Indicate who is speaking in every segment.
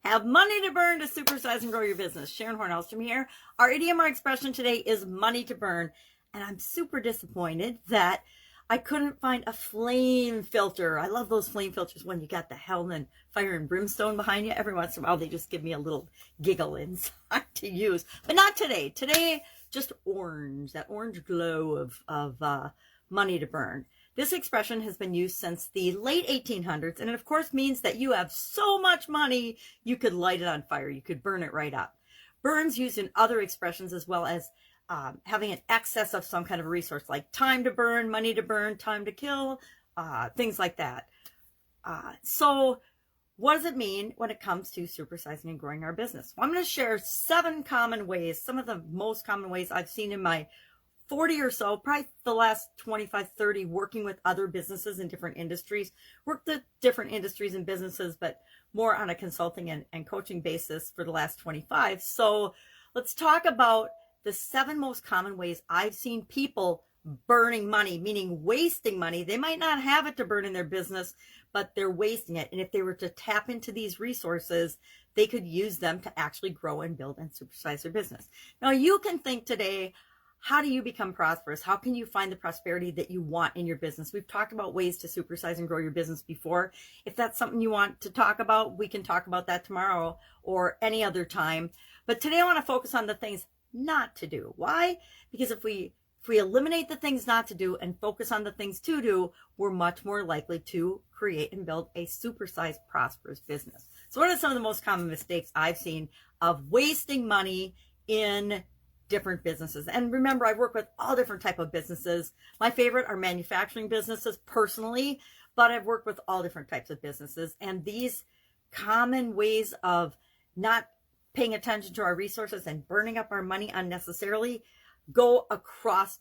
Speaker 1: Have money to burn to supersize and grow your business. Sharon Horne-Ellstrom here. Our idiom or expression today is money to burn. And I'm super disappointed that I couldn't find a flame filter. I love those flame filters when you got the hell and fire and brimstone behind you. Every once in a while, they just give me a little giggle inside to use. But not today. Today, just orange, that orange glow of money to burn. This expression has been used since the late 1800s, and it of course means that you have so much money, you could light it on fire. You could burn it right up. Burn's used in other expressions as well as having an excess of some kind of resource, like time to burn, money to burn, time to kill, things like that. So what does it mean when it comes to supersizing and growing our business? Well, I'm going to share 7 common ways, some of the most common ways I've seen in my 40 or so, probably the last 25, 30, working with other businesses in different industries. Worked at different industries and businesses, but more on a consulting and coaching basis for the last 25. So let's talk about the 7 most common ways I've seen people burning money, meaning wasting money. They might not have it to burn in their business, but they're wasting it. And if they were to tap into these resources, they could use them to actually grow and build and supersize their business. Now, you can think today, how do you become prosperous? How can you find the prosperity that you want in your business? We've talked about ways to supersize and grow your business before. If that's something you want to talk about, we can talk about that tomorrow or any other time. But today I want to focus on the things not to do. Why? Because if we eliminate the things not to do and focus on the things to do, we're much more likely to create and build a supersized, prosperous business. So what are some of the most common mistakes I've seen of wasting money in different businesses? And remember, I work with all different type of businesses. My favorite are manufacturing businesses personally, but I've worked with all different types of businesses. And these common ways of not paying attention to our resources and burning up our money unnecessarily go across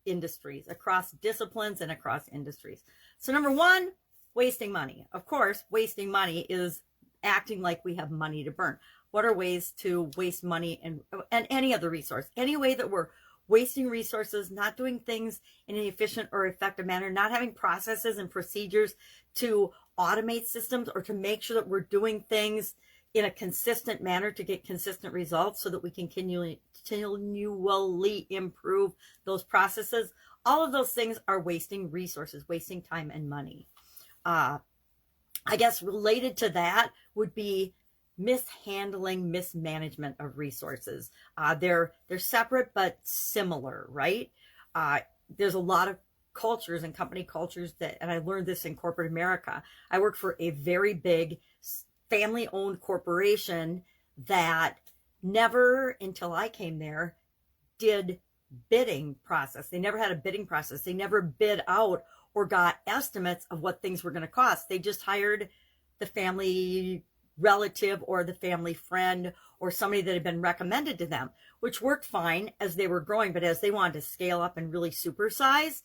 Speaker 1: industries, across disciplines, and across industries. So number 1, wasting money. Of course, wasting money is acting like we have money to burn. What are ways to waste money and any other resource? Any way that we're wasting resources, not doing things in an efficient or effective manner, not having processes and procedures to automate systems or to make sure that we're doing things in a consistent manner to get consistent results so that we can continually improve those processes. All of those things are wasting resources, wasting time and money. I guess related to that would be mismanagement of resources. They're separate but similar, right? There's a lot of cultures and company cultures and I learned this in corporate America. I worked for a very big family-owned corporation that never, until I came there, did bidding process. They never had a bidding process. They never bid out or got estimates of what things were going to cost. They just hired the family relative or the family friend or somebody that had been recommended to them, which worked fine as they were growing. But as they wanted to scale up and really supersize,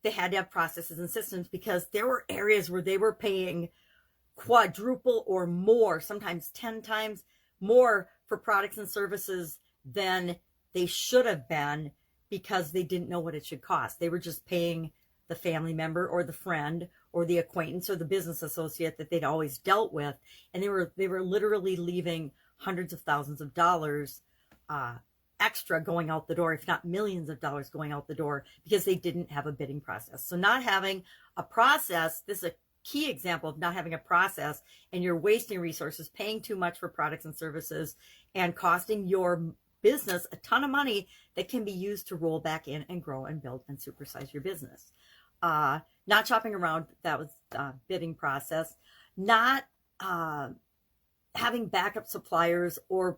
Speaker 1: they had to have processes and systems because there were areas where they were paying quadruple or more, sometimes 10 times more for products and services than they should have been because they didn't know what it should cost. They were just paying the family member or the friend or the acquaintance or the business associate that they'd always dealt with. And they were literally leaving hundreds of thousands of dollars extra going out the door, if not millions of dollars going out the door because they didn't have a bidding process. So not having a process, this is a key example of not having a process, and you're wasting resources, paying too much for products and services, and costing your business a ton of money that can be used to roll back in and grow and build and supersize your business. Not shopping around, that was bidding process. Not having backup suppliers or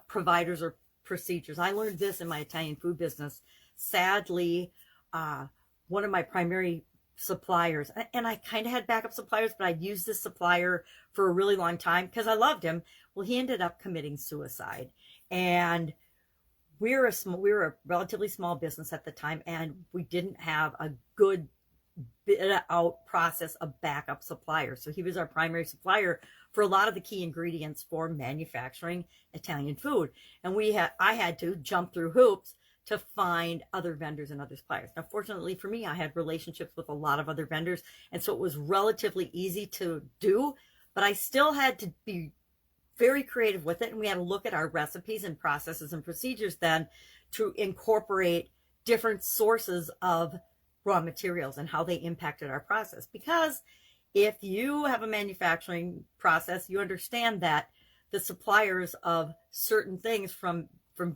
Speaker 1: providers or procedures. I learned this in my Italian food business. Sadly, one of my primary suppliers, and I kind of had backup suppliers, but I'd used this supplier for a really long time because I loved him. Well, he ended up committing suicide, and we were a relatively small business at the time, and we didn't have a good bid out process of backup suppliers. So he was our primary supplier for a lot of the key ingredients for manufacturing Italian food, and I had to jump through hoops to find other vendors and other suppliers. Now, fortunately for me, I had relationships with a lot of other vendors, and so it was relatively easy to do, but I still had to be very creative with it, and we had to look at our recipes and processes and procedures then to incorporate different sources of raw materials and how they impacted our process. Because if you have a manufacturing process, you understand that the suppliers of certain things from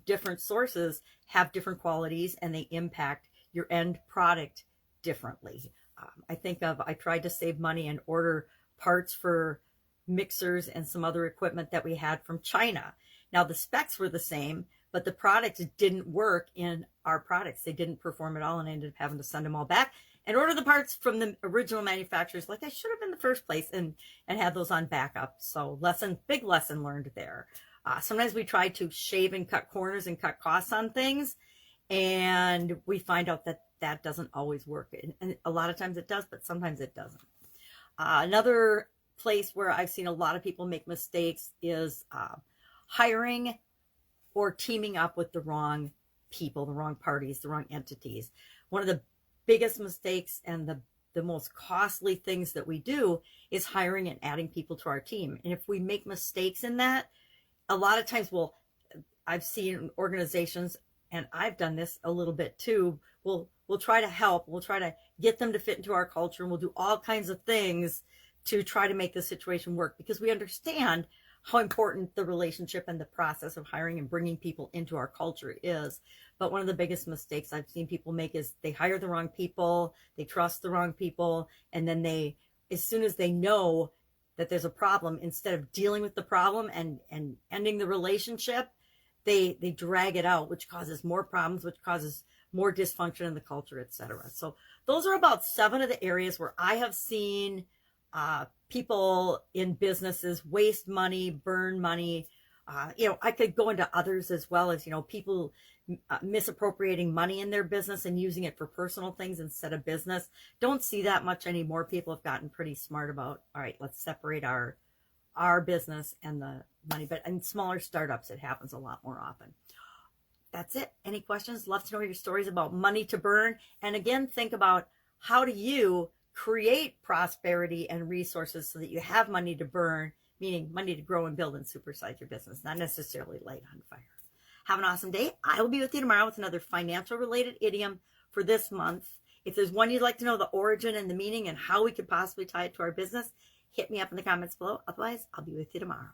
Speaker 1: different sources have different qualities, and they impact your end product differently. I tried to save money and order parts for mixers and some other equipment that we had from China. Now the specs were the same, but the products didn't work in our products. They didn't perform at all, and I ended up having to send them all back and order the parts from the original manufacturers like I should have in the first place, and have those on backup. So big lesson learned there. Sometimes we try to shave and cut corners and cut costs on things, and we find out that that doesn't always work. And a lot of times it does, but sometimes it doesn't. Another place where I've seen a lot of people make mistakes is hiring or teaming up with the wrong people, the wrong parties, the wrong entities. One of the biggest mistakes and the most costly things that we do is hiring and adding people to our team. And if we make mistakes in that, a lot of times I've seen organizations, and I've done this a little bit too, we'll try to help, we'll try to get them to fit into our culture, and we'll do all kinds of things to try to make the situation work, because we understand how important the relationship and the process of hiring and bringing people into our culture is. But one of the biggest mistakes I've seen people make is they hire the wrong people, they trust the wrong people, and then as soon as they know that there's a problem, instead of dealing with the problem and ending the relationship, they drag it out, which causes more problems, which causes more dysfunction in the culture, etc. So those are about 7 of the areas where I have seen people in businesses waste money, burn money. I could go into others as well, as, people misappropriating money in their business and using it for personal things instead of business. Don't see that much anymore. People have gotten pretty smart about, all right, let's separate our business and the money. But in smaller startups, it happens a lot more often. That's it. Any questions? Love to know your stories about money to burn. And again, think about, how do you create prosperity and resources so that you have money to burn, meaning money to grow and build and supersize your business, not necessarily light on fire. Have an awesome day. I will be with you tomorrow with another financial related idiom for this month. If there's one you'd like to know the origin and the meaning and how we could possibly tie it to our business, hit me up in the comments below. Otherwise, I'll be with you tomorrow.